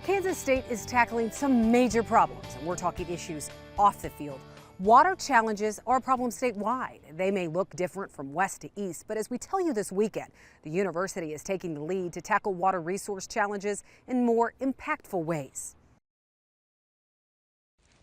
Kansas State is tackling some major problems, and we're talking issues off the field. Water challenges are a problem statewide. They may look different from west to east, but as we tell you this weekend, the university is taking the lead to tackle water resource challenges in more impactful ways.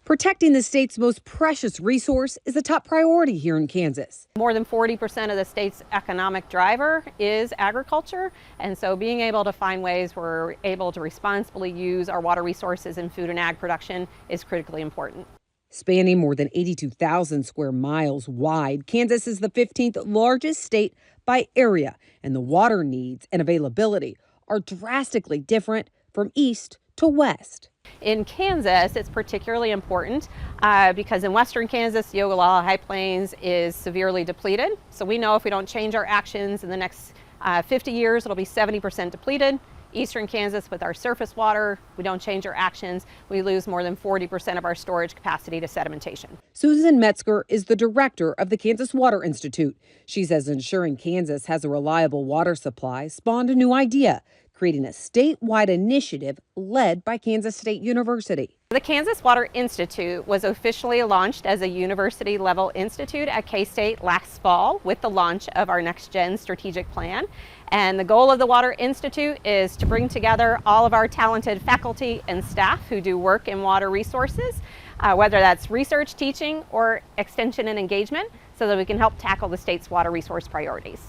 Protecting the state's most precious resource is a top priority here in Kansas. More than 40% of the state's economic driver is agriculture, and so being able to find ways we're able to responsibly use our water resources in food and ag production is critically important. Spanning more than 82,000 square miles wide, Kansas is the 15th largest state by area, and the water needs and availability are drastically different from east to west. In Kansas, it's particularly important because in western Kansas, the Ogallala High Plains is severely depleted. So we know if we don't change our actions in the next 50 years, it'll be 70% depleted. Eastern Kansas, with our surface water, we don't change our actions, we lose more than 40% of our storage capacity to sedimentation. Susan Metzger is the director of the Kansas Water Institute. She says ensuring Kansas has a reliable water supply spawned a new idea, creating a statewide initiative led by Kansas State University. The Kansas Water Institute was officially launched as a university-level institute at K-State last fall with the launch of our Next Gen strategic plan. And the goal of the Water Institute is to bring together all of our talented faculty and staff who do work in water resources, whether that's research, teaching, or extension and engagement, so that we can help tackle the state's water resource priorities.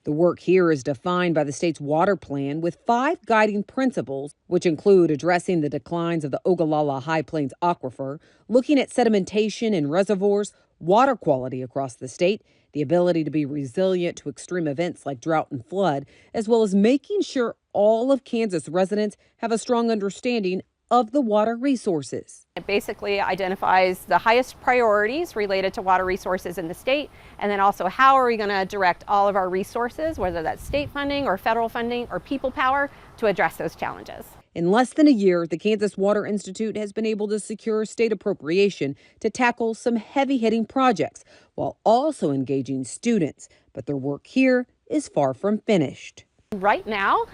The work here is defined by the state's water plan with 5 guiding principles, which include addressing the declines of the Ogallala High Plains aquifer, looking at sedimentation in reservoirs, water quality across the state, the ability to be resilient to extreme events like drought and flood, as well as making sure all of Kansas residents have a strong understanding of the water resources. It basically identifies the highest priorities related to water resources in the state, and then also how are we going to direct all of our resources, whether that's state funding or federal funding or people power, to address those challenges. In less than a year, the Kansas Water Institute has been able to secure state appropriation to tackle some heavy-hitting projects while also engaging students. But their work here is far from finished. Right now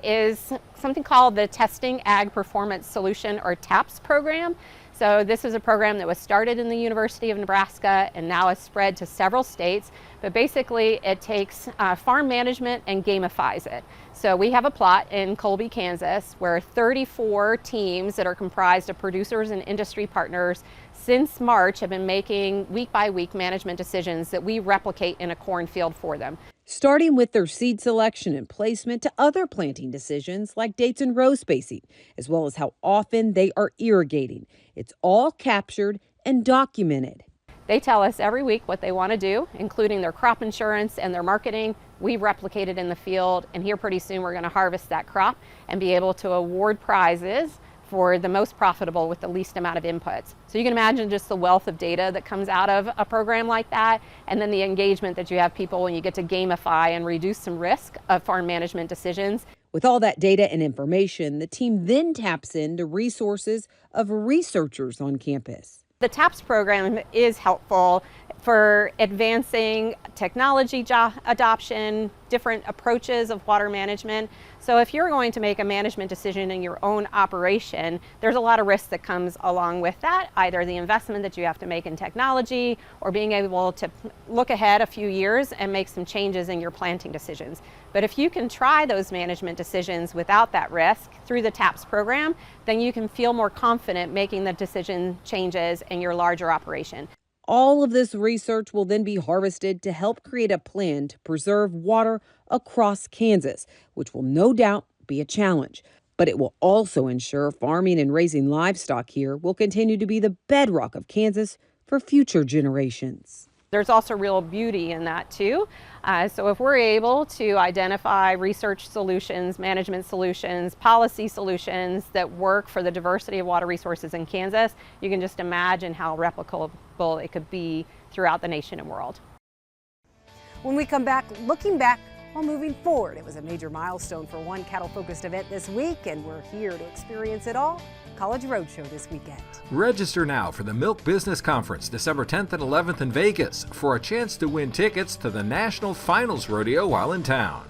is something called the Testing Ag Performance Solution, or TAPS program. So this is a program that was started in the University of Nebraska and now has spread to several states. But basically it takes farm management and gamifies it. So we have a plot in Colby, Kansas, where 34 teams that are comprised of producers and industry partners since March have been making week-by-week management decisions that we replicate in a cornfield for them. Starting with their seed selection and placement to other planting decisions like dates and row spacing, as well as how often they are irrigating. It's all captured and documented. They tell us every week what they want to do, including their crop insurance and their marketing. We replicate it in the field, and here pretty soon we're going to harvest that crop and be able to award prizes for the most profitable with the least amount of inputs. So you can imagine just the wealth of data that comes out of a program like that, and then the engagement that you have people when you get to gamify and reduce some risk of farm management decisions. With all that data and information, the team then taps into resources of researchers on campus. The TAPS program is helpful for advancing technology adoption, different approaches of water management. So if you're going to make a management decision in your own operation, there's a lot of risk that comes along with that, either the investment that you have to make in technology or being able to look ahead a few years and make some changes in your planting decisions. But if you can try those management decisions without that risk through the TAPS program, then you can feel more confident making the decision changes in your larger operation. All of this research will then be harvested to help create a plan to preserve water across Kansas, which will no doubt be a challenge. But it will also ensure farming and raising livestock here will continue to be the bedrock of Kansas for future generations. There's also real beauty in that too. So if we're able to identify research solutions, management solutions, policy solutions that work for the diversity of water resources in Kansas, you can just imagine how replicable it could be throughout the nation and world. When we come back, looking back while moving forward. It was a major milestone for one cattle-focused event this week, and we're here to experience it all. College Roadshow this weekend. Register now for the Milk Business Conference, December 10th and 11th in Vegas, for a chance to win tickets to the National Finals Rodeo while in town.